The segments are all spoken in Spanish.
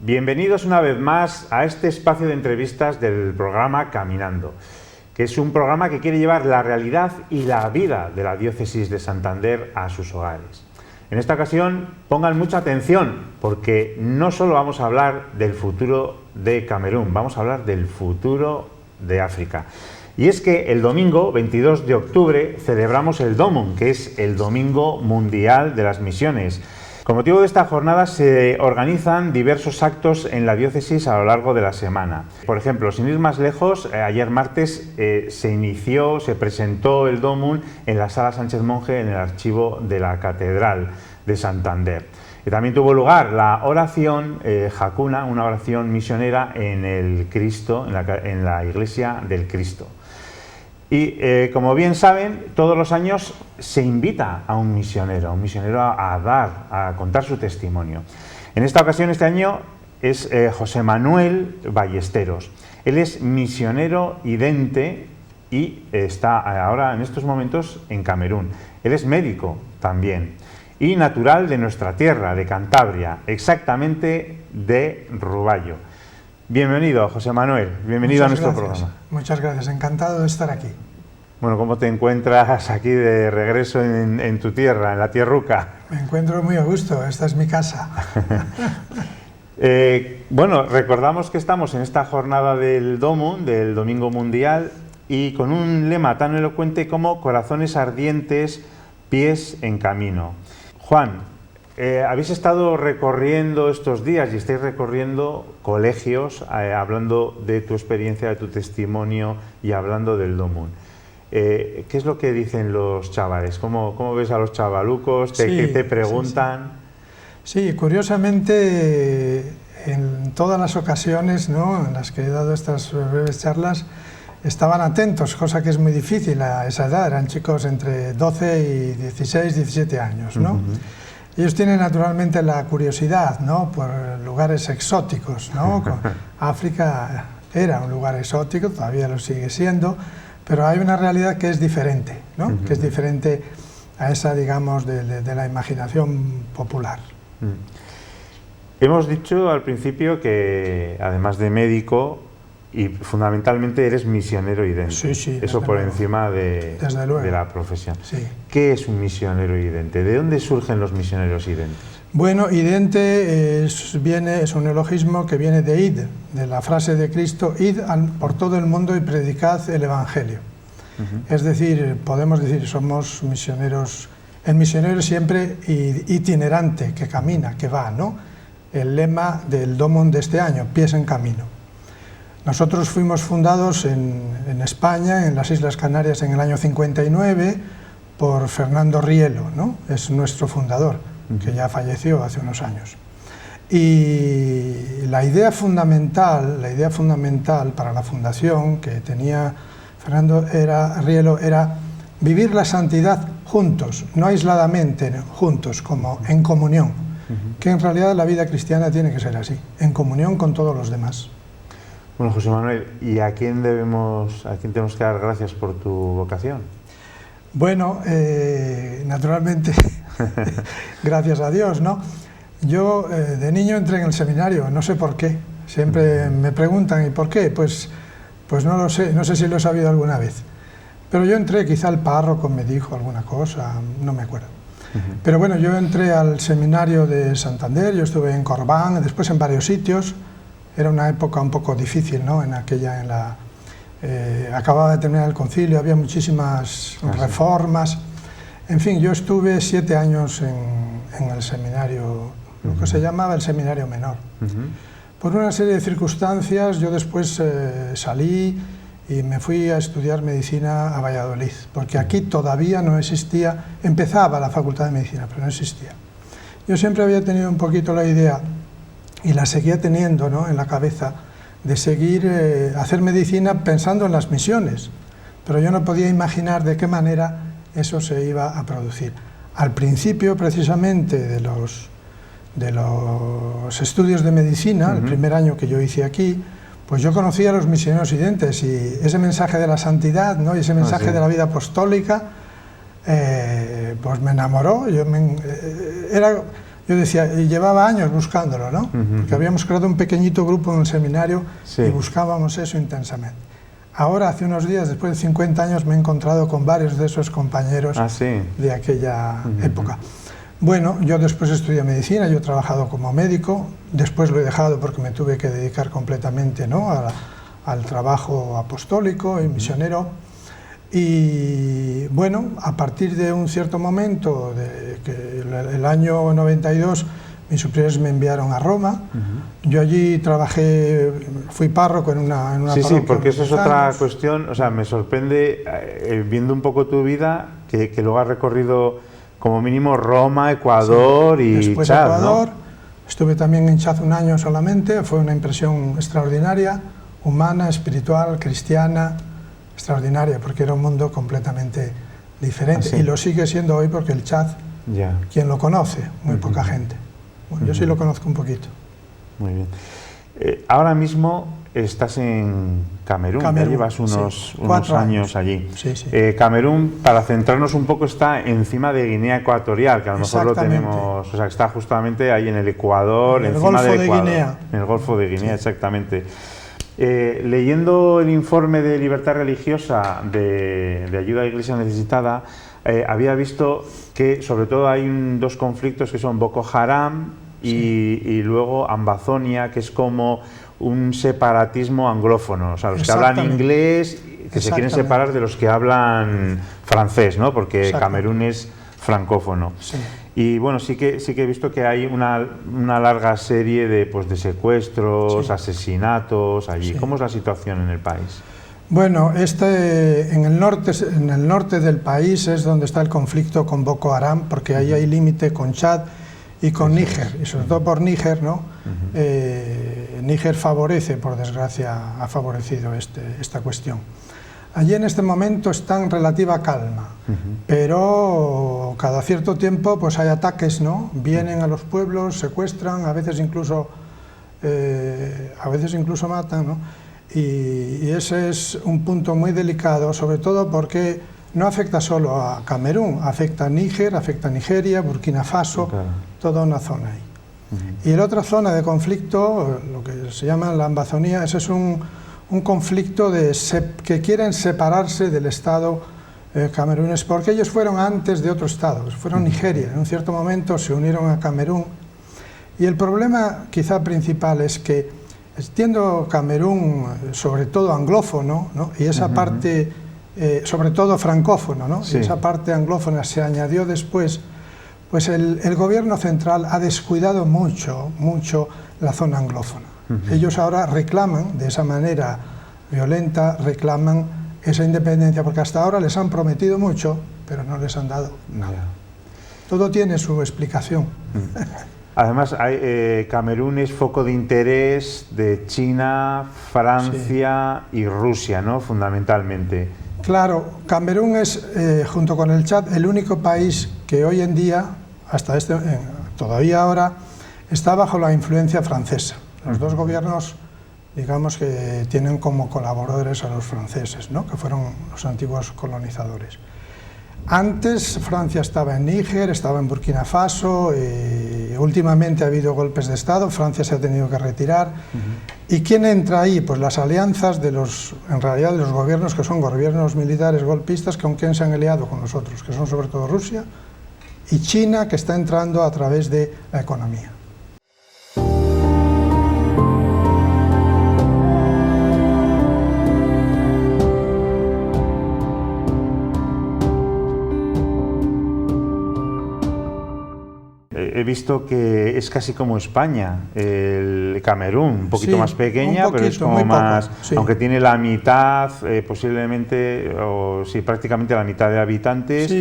Bienvenidos una vez más a este espacio de entrevistas del programa Caminando, que es un programa que quiere llevar la realidad y la vida de la diócesis de Santander a sus hogares. En esta ocasión pongan mucha atención porque no solo vamos a hablar del futuro de Camerún, vamos a hablar del futuro de África. Y es que el domingo 22 de octubre celebramos el DOMUN, que es el Domingo Mundial de las Misiones. Con motivo de esta jornada se organizan diversos actos en la diócesis a lo largo de la semana. Por ejemplo, sin ir más lejos, ayer martes se presentó el DOMUN en la Sala Sánchez Monje en el archivo de la Catedral de Santander. Y también tuvo lugar la oración Jacuna, una oración misionera en el Cristo, en la Iglesia del Cristo. Y como bien saben, todos los años se invita a un misionero a contar su testimonio. En esta ocasión, este año, es José Manuel Ballesteros. Él es misionero idente y está ahora, en estos momentos, en Camerún. Él es médico también y natural de nuestra tierra, de Cantabria, exactamente de Rubayo. Bienvenido, José Manuel, bienvenido a nuestro programa. Muchas gracias, encantado de estar aquí. Bueno, ¿cómo te encuentras aquí de regreso en tu tierra, en la tierruca? Me encuentro muy a gusto, esta es mi casa. Bueno, recordamos que estamos en esta jornada del DOMUN, del Domingo Mundial, y con un lema tan elocuente como corazones ardientes, pies en camino. Juan, habéis estado recorriendo estos días y estáis recorriendo colegios, hablando de tu experiencia, de tu testimonio y hablando del DOMUN. ¿Qué es lo que dicen los chavales? ¿Cómo ves a los chavalucos? ¿Qué te preguntan? Sí, curiosamente, en todas las ocasiones, ¿no?, en las que he dado estas breves charlas, estaban atentos, cosa que es muy difícil a esa edad. Eran chicos entre 12 y 16, 17 años, ¿no? Ellos tienen naturalmente la curiosidad, ¿no?, por lugares exóticos, ¿no? África era un lugar exótico, todavía lo sigue siendo, pero hay una realidad que es diferente, ¿no? Que es diferente a esa, digamos, de la imaginación popular. Hemos dicho al principio que, además de médico, y fundamentalmente eres misionero idente. Sí, eso por luego. encima de la profesión. Sí. ¿Qué es un misionero idente? ¿De dónde surgen los misioneros identes? Bueno, idente es un neologismo que viene de id, de la frase de Cristo, id por todo el mundo y predicad el Evangelio. Es decir, podemos decir, somos misioneros. El misionero es siempre itinerante, que camina, que va, ¿no? El lema del DOMUN de este año, pies en camino. Nosotros fuimos fundados en España, en las Islas Canarias, en el año 59, por Fernando Rielo, ¿no? Es nuestro fundador, que ya falleció hace unos años. Y la idea fundamental para la fundación que tenía Fernando Rielo era vivir la santidad juntos, no aisladamente, juntos, como en comunión, que en realidad la vida cristiana tiene que ser así, en comunión con todos los demás. Bueno, José Manuel, ¿y a quién tenemos que dar gracias por tu vocación? Bueno, naturalmente, gracias a Dios, ¿no? Yo de niño entré en el seminario, no sé por qué. Siempre me preguntan, ¿y por qué? Pues no lo sé, no sé si lo he sabido alguna vez. Pero yo entré, quizá el párroco me dijo alguna cosa, no me acuerdo. Pero bueno, yo entré al seminario de Santander, yo estuve en Corbán, después en varios sitios. Era una época un poco difícil, ¿no? Acababa de terminar el concilio, había muchísimas reformas. En fin, yo estuve 7 años en el seminario, lo que se llamaba el seminario menor. Por una serie de circunstancias, yo después salí y me fui a estudiar medicina a Valladolid, porque aquí todavía no existía, empezaba la facultad de medicina, pero no existía. Yo siempre había tenido un poquito la idea, y la seguía teniendo, ¿no?, en la cabeza, de seguir, hacer medicina pensando en las misiones, pero yo no podía imaginar de qué manera eso se iba a producir. Al principio, precisamente, de los estudios de medicina, el primer año que yo hice aquí, pues yo conocí a los misioneros identes y ese mensaje de la santidad, ¿no?, y ese mensaje de la vida apostólica, pues me enamoró. Yo decía, y llevaba años buscándolo, ¿no? Porque habíamos creado un pequeñito grupo en el seminario y buscábamos eso intensamente. Ahora, hace unos días, después de 50 años, me he encontrado con varios de esos compañeros de aquella época. Bueno, yo después estudié medicina, yo he trabajado como médico, después lo he dejado porque me tuve que dedicar completamente, ¿no?, al trabajo apostólico y misionero. Y bueno, a partir de un cierto momento, que el año 92, mis superiores me enviaron a Roma. Yo allí trabajé, fui párroco en una sí, parroquia. Sí, porque eso es otra cuestión. O sea, me sorprende, viendo un poco tu vida, que luego has recorrido como mínimo Roma, Ecuador y después Chad, Ecuador, ¿no? Estuve también en Chad un año solamente, fue una impresión extraordinaria, humana, espiritual, cristiana, extraordinaria, porque era un mundo completamente diferente. Y lo sigue siendo hoy porque el Chad, quien lo conoce, muy poca gente. Bueno, yo sí lo conozco un poquito. Muy bien. Ahora mismo estás en Camerún, ya llevas unos años allí. Camerún, para centrarnos un poco, está encima de Guinea Ecuatorial, que a lo mejor lo tenemos, o sea, que está justamente ahí en el Ecuador, encima del Ecuador, en el Golfo de Guinea, exactamente. Leyendo el informe de Libertad Religiosa de Ayuda a Iglesia Necesitada, había visto que sobre todo hay dos conflictos que son Boko Haram y luego Ambazonia, que es como un separatismo anglófono, o sea, los que hablan inglés, que se quieren separar de los que hablan francés, ¿no? Porque Camerún es francófono. Y bueno, sí que he visto que hay una larga serie de secuestros, asesinatos allí. ¿Cómo es la situación en el país? Bueno, en el norte del país es donde está el conflicto con Boko Haram, porque ahí hay límite con Chad y con Níger, y sobre todo por Níger, ¿no? Níger favorece, por desgracia, ha favorecido esta cuestión. Allí en este momento está en relativa calma, pero cada cierto tiempo pues hay ataques, ¿no? Vienen a los pueblos, secuestran, a veces incluso matan, ¿no? Y ese es un punto muy delicado, sobre todo porque no afecta solo a Camerún, afecta a Níger, afecta a Nigeria, Burkina Faso, toda una zona ahí. Y la otra zona de conflicto, lo que se llama la Amazonía, ese es un conflicto que quieren separarse del Estado camerunés, porque ellos fueron antes de otro Estado, fueron Nigeria, en un cierto momento se unieron a Camerún. Y el problema quizá principal es que, siendo Camerún sobre todo anglófono, ¿no? Y esa parte, sobre todo francófono, ¿no? Y esa parte anglófona se añadió después, pues el gobierno central ha descuidado mucho la zona anglófona. Ellos ahora reclaman, de esa manera violenta, reclaman esa independencia, porque hasta ahora les han prometido mucho, pero no les han dado nada. Todo tiene su explicación. Además, Camerún es foco de interés de China, Francia y Rusia, ¿no? Fundamentalmente. Claro, Camerún es, junto con el Chad, el único país que hoy en día, todavía ahora, está bajo la influencia francesa. Los dos gobiernos, digamos, que tienen como colaboradores a los franceses, ¿no? Que fueron los antiguos colonizadores. Antes Francia estaba en Níger, estaba en Burkina Faso, últimamente ha habido golpes de Estado, Francia se ha tenido que retirar. ¿Y quién entra ahí? Pues las alianzas en realidad de los gobiernos que son gobiernos militares golpistas, con quien se han aliado con nosotros, que son sobre todo Rusia y China, que está entrando a través de la economía. He visto que es casi como España, el Camerún, un poquito más pequeña, pero es como más, aunque tiene la mitad, posiblemente, o sí, prácticamente la mitad de habitantes.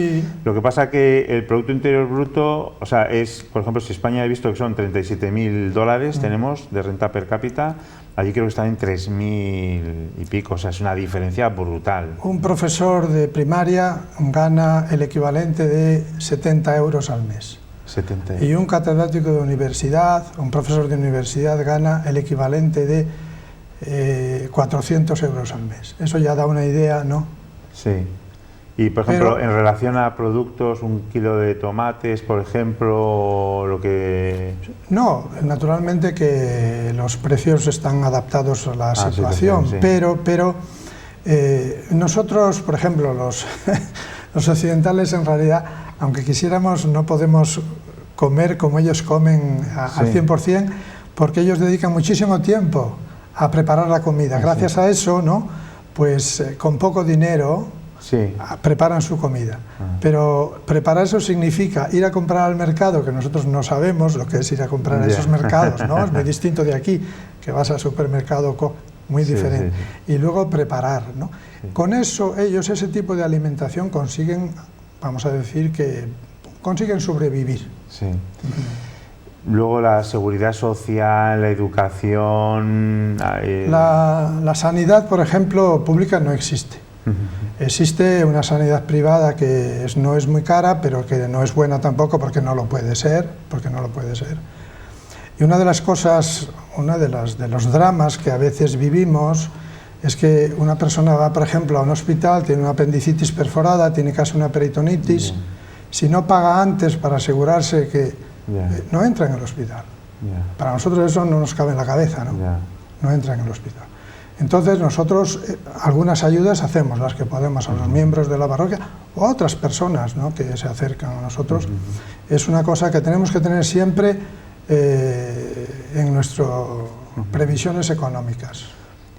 Lo que pasa que el Producto Interior Bruto, o sea, por ejemplo, si España he visto que son $37.000 tenemos de renta per cápita, allí creo que están en 3.000 y pico, o sea, es una diferencia brutal. Un profesor de primaria gana el equivalente de 70 euros al mes. 70. Y un catedrático de universidad, un profesor de universidad gana el equivalente de 400 euros al mes. Eso ya da una idea, ¿no? Sí. Y, por ejemplo, en relación a productos, un kilo de tomates, por ejemplo, lo que... No, naturalmente que los precios están adaptados a la situación, sí. pero nosotros, por ejemplo, los occidentales, en realidad, aunque quisiéramos, no podemos comer como ellos comen al 100%, porque ellos dedican muchísimo tiempo a preparar la comida. Gracias a eso, ¿no? Pues con poco dinero preparan su comida. Pero preparar eso significa ir a comprar al mercado, que nosotros no sabemos lo que es ir a comprar a esos mercados, ¿no? Es muy distinto de aquí, que vas al supermercado, muy diferente. Y luego preparar, ¿no? Con eso ellos, ese tipo de alimentación, consiguen, vamos a decir que consiguen sobrevivir. Luego la seguridad social, la educación... La sanidad, por ejemplo, pública no existe. Existe una sanidad privada que no es muy cara, pero que no es buena tampoco porque no lo puede ser, Y una de las cosas, de los dramas que a veces vivimos es que una persona va, por ejemplo, a un hospital, tiene una apendicitis perforada, tiene casi una peritonitis, si no paga antes para asegurarse que no entra en el hospital. Para nosotros eso no nos cabe en la cabeza, ¿no? No entra en el hospital. Entonces nosotros algunas ayudas hacemos, las que podemos, a los miembros de la parroquia o a otras personas, ¿no?, que se acercan a nosotros. Es una cosa que tenemos que tener siempre en nuestras previsiones económicas.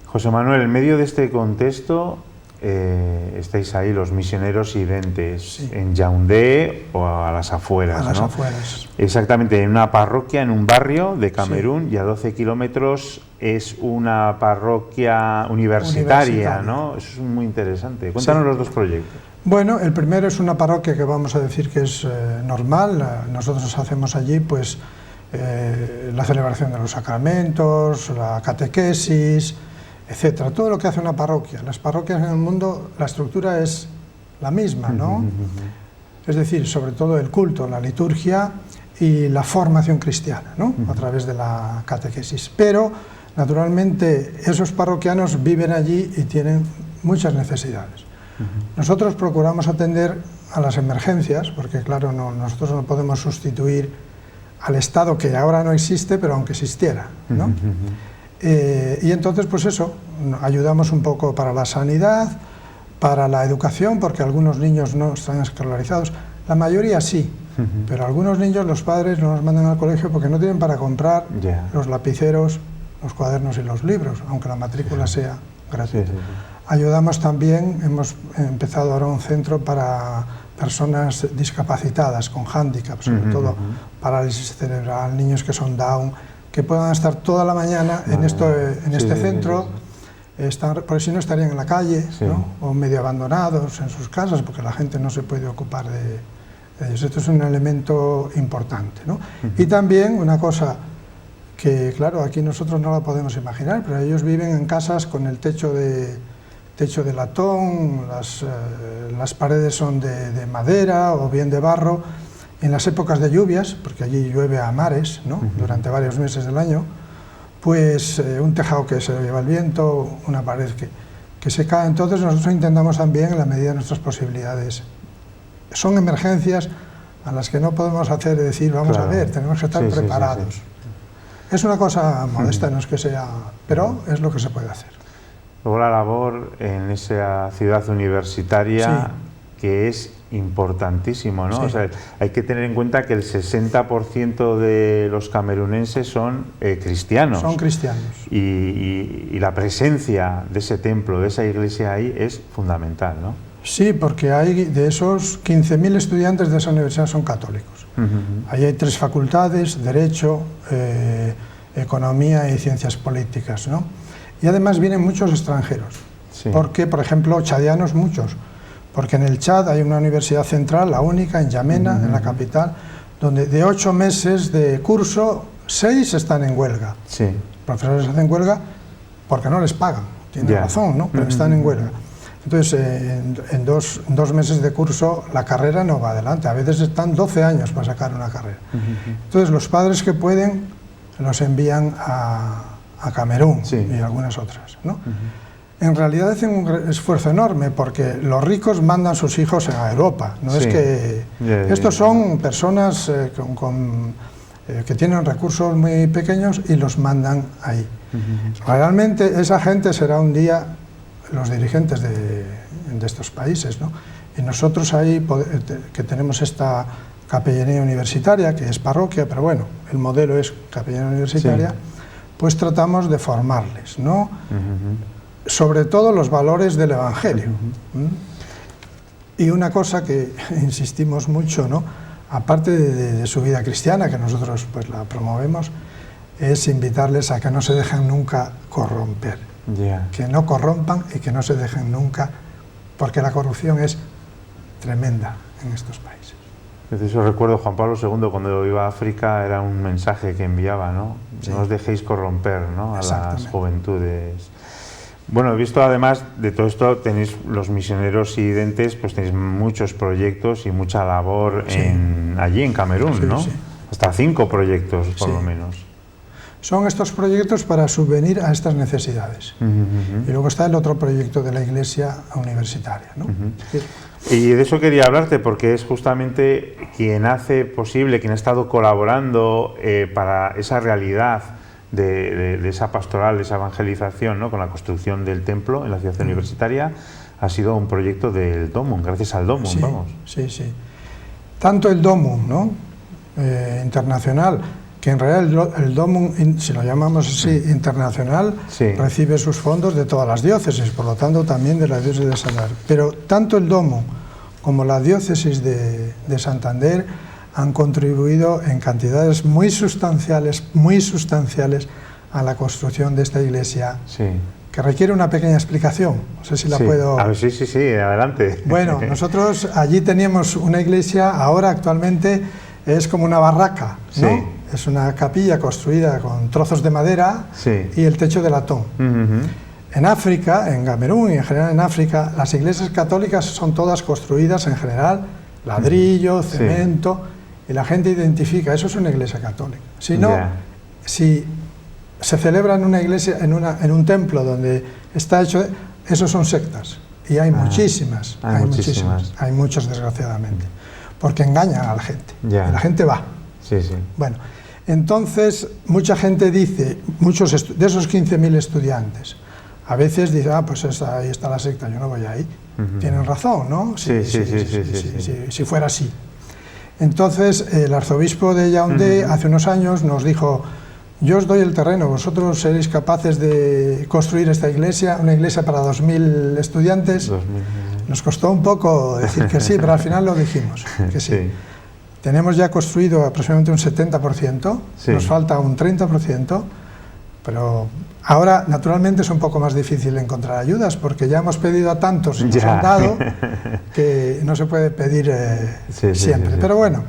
José Manuel, en medio de este contexto estáis ahí los misioneros identes en Yaoundé o a las afueras, a las ¿no? afueras. Exactamente, en una parroquia, en un barrio de Camerún, y a 12 kilómetros es una parroquia universitaria, ¿no? Eso es muy interesante. Cuéntanos los dos proyectos. Bueno, el primero es una parroquia que vamos a decir que es normal. Nosotros hacemos allí pues la celebración de los sacramentos, la catequesis, etcétera, todo lo que hace una parroquia. Las parroquias en el mundo, la estructura es la misma, ¿no? Es decir, sobre todo el culto, la liturgia y la formación cristiana, ¿no? A través de la catequesis. Pero, naturalmente, esos parroquianos viven allí y tienen muchas necesidades. Nosotros procuramos atender a las emergencias, porque claro, nosotros no podemos sustituir al Estado, que ahora no existe, pero aunque existiera, ¿no? Y entonces, pues eso, ayudamos un poco para la sanidad, para la educación, porque algunos niños no están escolarizados, la mayoría sí, pero algunos niños los padres no los mandan al colegio porque no tienen para comprar los lapiceros, los cuadernos y los libros, aunque la matrícula sea gratuita. Ayudamos también, hemos empezado ahora un centro para personas discapacitadas con hándicap, sobre todo parálisis cerebral, niños que son Down, que puedan estar toda la mañana en este centro, porque si no estarían en la calle, ¿no? O medio abandonados en sus casas, porque la gente no se puede ocupar de ellos. Esto es un elemento importante, ¿no? Y también una cosa que, claro, aquí nosotros no la podemos imaginar, pero ellos viven en casas con el techo de latón, las paredes son de madera o bien de barro. En las épocas de lluvias, porque allí llueve a mares, ¿no? Durante varios meses del año, pues un tejado que se lo lleva el viento, una pared que se cae. Entonces nosotros intentamos también, en la medida de nuestras posibilidades. Son emergencias a las que no podemos hacer decir, vamos a ver, tenemos que estar preparados. Es una cosa modesta, no es que sea, pero es lo que se puede hacer. Luego la labor en esa ciudad universitaria que es importantísimo, ¿no? O sea, hay que tener en cuenta que el 60% de los camerunenses son cristianos. Son cristianos. Y la presencia de ese templo, de esa iglesia ahí, es fundamental, ¿no? Sí, porque hay de esos 15.000 estudiantes de esa universidad son católicos. Ahí hay 3 facultades, Derecho, Economía y Ciencias Políticas, ¿no? Y además vienen muchos extranjeros, porque, por ejemplo, chadianos muchos, porque en el Chad hay una universidad central, la única, en Yamena, en la capital, donde de 8 meses de curso, 6 están en huelga. Profesores hacen huelga porque no les pagan, tienen razón, ¿no? Pero están en huelga. Entonces, en dos meses de curso la carrera no va adelante, a veces están 12 años para sacar una carrera. Entonces, los padres que pueden los envían a Camerún y algunas otras, ¿no? en realidad hacen un esfuerzo enorme porque los ricos mandan sus hijos a Europa. No es que estos son personas que tienen recursos muy pequeños y los mandan ahí. Realmente esa gente será un día los dirigentes de estos países, ¿no? Y nosotros ahí, que tenemos esta capellanía universitaria, que es parroquia, pero bueno, el modelo es capellanía universitaria, pues tratamos de formarles, ¿no? Sobre todo los valores del Evangelio. Y una cosa que insistimos mucho, ¿no? Aparte de su vida cristiana, que nosotros pues la promovemos, es invitarles a que no se dejen nunca corromper, que no corrompan y que no se dejen nunca, porque la corrupción es tremenda en estos países. De eso recuerdo Juan Pablo II cuando iba a África, era un mensaje que enviaba, ¿no? No os dejéis corromper, ¿no? A las juventudes. Bueno, he visto además de todo esto, tenéis los misioneros identes, pues tenéis muchos proyectos y mucha labor allí en Camerún, ¿no? Hasta 5 proyectos por lo menos. Son estos proyectos para subvenir a estas necesidades. Y luego está el otro proyecto de la Iglesia universitaria, ¿no? Y de eso quería hablarte, porque es justamente quien hace posible, quien ha estado colaborando para esa realidad de esa pastoral, de esa evangelización, ¿no? Con la construcción del templo en la ciudad universitaria, ha sido un proyecto del DOMUN, gracias al DOMUN, vamos. Sí. Tanto el DOMUN, ¿no? Internacional, que en realidad el DOMUN, si lo llamamos así, internacional, recibe sus fondos de todas las diócesis, por lo tanto también de la diócesis de Santander. Pero tanto el DOMUN como la diócesis de Santander han contribuido en cantidades muy sustanciales a la construcción de esta iglesia, que requiere una pequeña explicación. No sé si la puedo... A ver, sí, adelante. Bueno, nosotros allí teníamos una iglesia, ahora actualmente es como una barraca, ¿no? Es una capilla construida con trozos de madera y el techo de latón. En África, en Camerún y en general en África, las iglesias católicas son todas construidas en general ladrillo, cemento, y la gente identifica, eso es una iglesia católica. Si no, si se celebra en una iglesia, en un templo donde está hecho, esos son sectas, y hay muchísimas, hay muchas desgraciadamente, porque engañan a la gente, y la gente va. Bueno, entonces mucha gente dice, muchos de esos 15.000 estudiantes, a veces dicen, pues ahí está la secta, yo no voy ahí. Tienen razón, ¿no? Si fuera así. Entonces, el arzobispo de Yaoundé hace unos años nos dijo, yo os doy el terreno, vosotros seréis capaces de construir esta iglesia, una iglesia para 2.000 estudiantes. Nos costó un poco decir que sí, pero al final lo dijimos, que sí. Tenemos ya construido aproximadamente un 70%, nos falta un 30%, pero ahora naturalmente es un poco más difícil encontrar ayudas porque ya hemos pedido a tantos y nos han dado que no se puede pedir siempre. Pero bueno,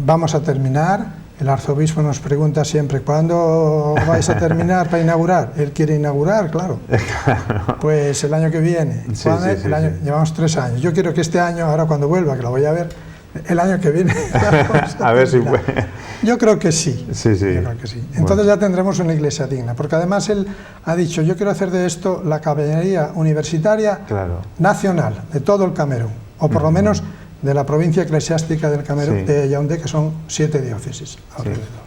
vamos a terminar. El arzobispo nos pregunta siempre, ¿cuándo vais a terminar para inaugurar? Él quiere inaugurar, claro. Pues el año que viene. Llevamos 3 años. Yo quiero que este año, ahora cuando vuelva, que lo voy a ver, el año que viene. A ver si puede. Yo creo que sí. Yo creo que sí. Entonces ya tendremos una iglesia digna, porque además él ha dicho, yo quiero hacer de esto la capellanía universitaria nacional, de todo el Camerún, o por lo menos de la provincia eclesiástica del Camerún, de Yaoundé, que son 7 diócesis alrededor.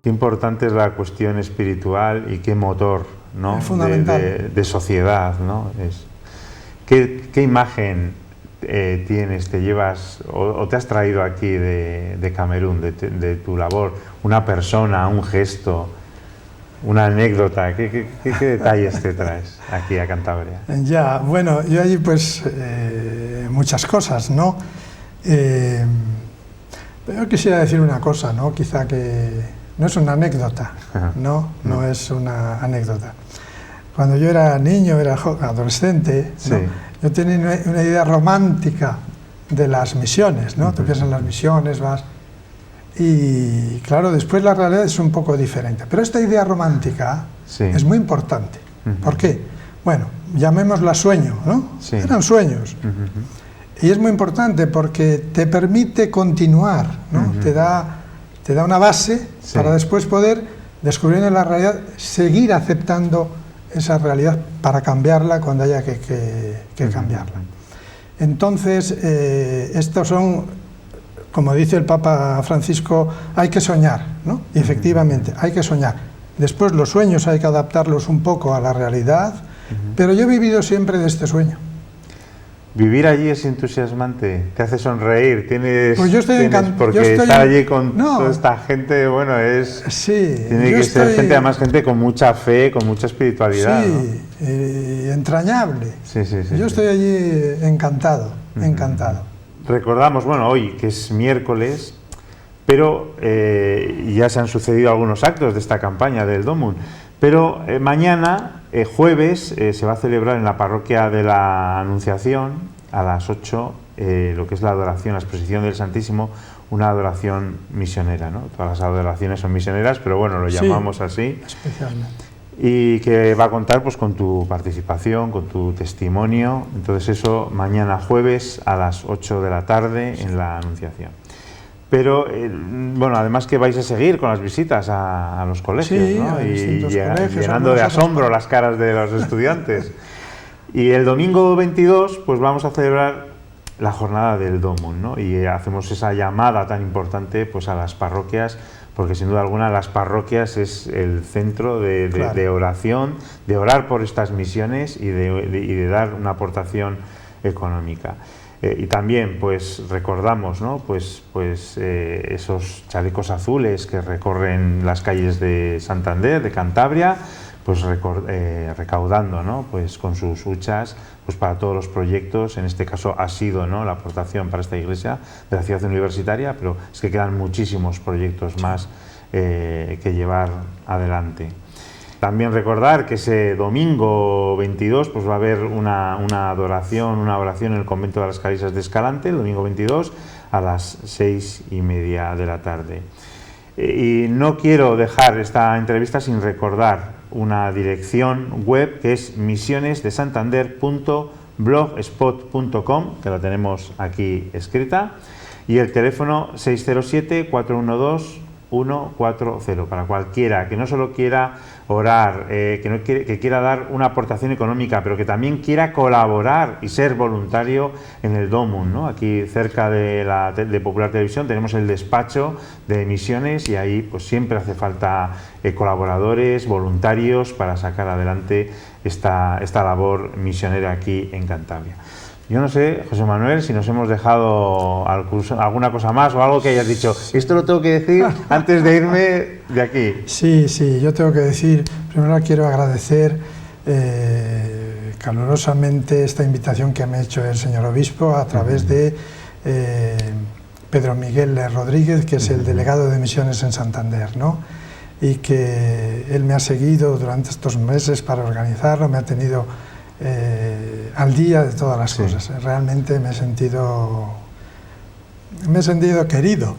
Qué importante es la cuestión espiritual y qué motor, ¿no? Es fundamental. De sociedad, ¿no? ¿Qué imagen tienes, te llevas o te has traído aquí de Camerún, de tu labor? Una persona, un gesto, una anécdota, ¿qué detalles te traes aquí a Cantabria? Ya, bueno, yo allí pues muchas cosas, ¿no? Pero yo quisiera decir una cosa, ¿no? Quizá que no es una anécdota, no es una anécdota. Cuando yo era niño, era adolescente, ¿no? Yo tenía una idea romántica de las misiones, ¿no? Tú piensas en las misiones, vas... Y claro, después la realidad es un poco diferente. Pero esta idea romántica es muy importante. ¿Por qué? bueno, llamémosla sueño, ¿no? Sí. Eran sueños. Y es muy importante porque te permite continuar, ¿no? Te da una base para después poder, descubriendo la realidad, seguir aceptando esa realidad para cambiarla cuando haya que cambiarla. Entonces, estos son, como dice el Papa Francisco, hay que soñar, ¿no? Y efectivamente, hay que soñar. Después los sueños hay que adaptarlos un poco a la realidad, pero yo he vivido siempre de este sueño. Vivir allí es entusiasmante, te hace sonreír, pues yo estoy porque estar allí con toda esta gente, bueno, tiene que ser gente, además gente con mucha fe, con mucha espiritualidad. Sí, ¿no? Entrañable. Yo estoy allí encantado, encantado. Recordamos, bueno, hoy que es miércoles, pero ya se han sucedido algunos actos de esta campaña del Domum. Pero mañana, jueves, se va a celebrar en la parroquia de la Anunciación, a las 8, lo que es la adoración, la exposición del Santísimo, una adoración misionera, ¿no? Todas las adoraciones son misioneras, pero bueno, lo llamamos así. Especialmente. Y que va a contar pues con tu participación, con tu testimonio. Entonces eso mañana jueves a las 8 de la tarde en la Anunciación. Pero, bueno, además que vais a seguir con las visitas a los colegios, ¿no? Y llenando de asombro las caras de los estudiantes. Y el domingo 22, pues vamos a celebrar la jornada del Domum, ¿no? Y hacemos esa llamada tan importante pues a las parroquias, porque sin duda alguna las parroquias es el centro de oración, de orar por estas misiones y de dar una aportación económica. Y también pues recordamos, ¿no? pues esos chalecos azules que recorren las calles de Santander, de Cantabria, pues recaudando, ¿no? Pues con sus huchas pues para todos los proyectos. En este caso ha sido, ¿no?, la aportación para esta iglesia de la ciudad universitaria, pero es que quedan muchísimos proyectos más que llevar adelante. También recordar que ese domingo 22 pues va a haber una oración en el convento de las Clarisas de Escalante, el domingo 22 a las 6:30 de la tarde. Y no quiero dejar esta entrevista sin recordar una dirección web que es misionesdesantander.blogspot.com, que la tenemos aquí escrita, y el teléfono 607-412-140, para cualquiera que no solo quiera orar, que quiera dar una aportación económica, pero que también quiera colaborar y ser voluntario en el Domum, ¿no? Aquí cerca de Popular Televisión tenemos el despacho de misiones y ahí pues siempre hace falta colaboradores, voluntarios para sacar adelante esta labor misionera aquí en Cantabria. Yo no sé, José Manuel, si nos hemos dejado alguna cosa más o algo que hayas dicho. Esto lo tengo que decir antes de irme de aquí. Sí, yo tengo que decir, primero quiero agradecer calurosamente esta invitación que me ha hecho el señor obispo a través de Pedro Miguel Rodríguez, que es el delegado de misiones en Santander, ¿no? Y que él me ha seguido durante estos meses para organizarlo, me ha tenido al día de todas las cosas. Realmente me he sentido querido,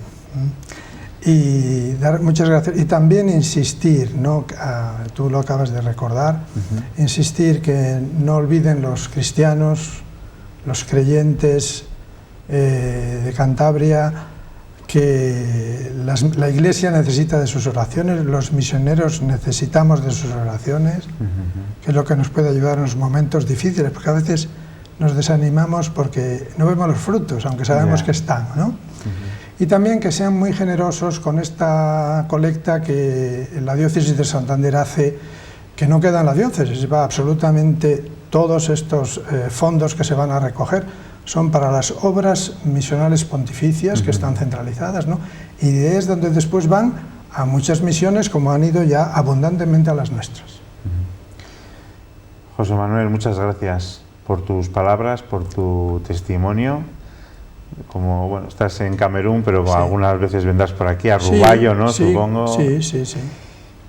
y dar muchas gracias. Y también insistir, ¿no? Tú lo acabas de recordar, insistir que no olviden los cristianos, los creyentes de Cantabria, que la Iglesia necesita de sus oraciones, los misioneros necesitamos de sus oraciones, que es lo que nos puede ayudar en los momentos difíciles, porque a veces nos desanimamos porque no vemos los frutos, aunque sabemos que están, ¿no? Y también que sean muy generosos con esta colecta que la diócesis de Santander hace, que no queda en la diócesis, va absolutamente todos estos fondos que se van a recoger son para las obras misionales pontificias que están centralizadas, ¿no? Y es donde después van a muchas misiones, como han ido ya abundantemente a las nuestras. José Manuel, muchas gracias por tus palabras, por tu testimonio. Como, bueno, estás en Camerún, pero algunas veces vendrás por aquí a Rubayo, ¿no? Supongo. Sí.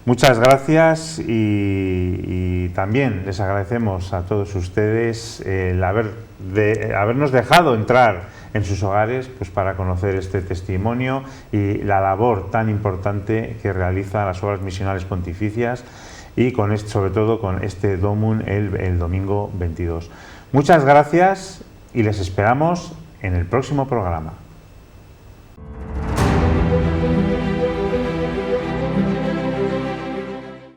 Muchas gracias y también les agradecemos a todos ustedes el habernos dejado entrar en sus hogares pues para conocer este testimonio y la labor tan importante que realiza las obras misionales pontificias y con esto, sobre todo con este Domum el domingo 22. Muchas gracias y les esperamos en el próximo programa.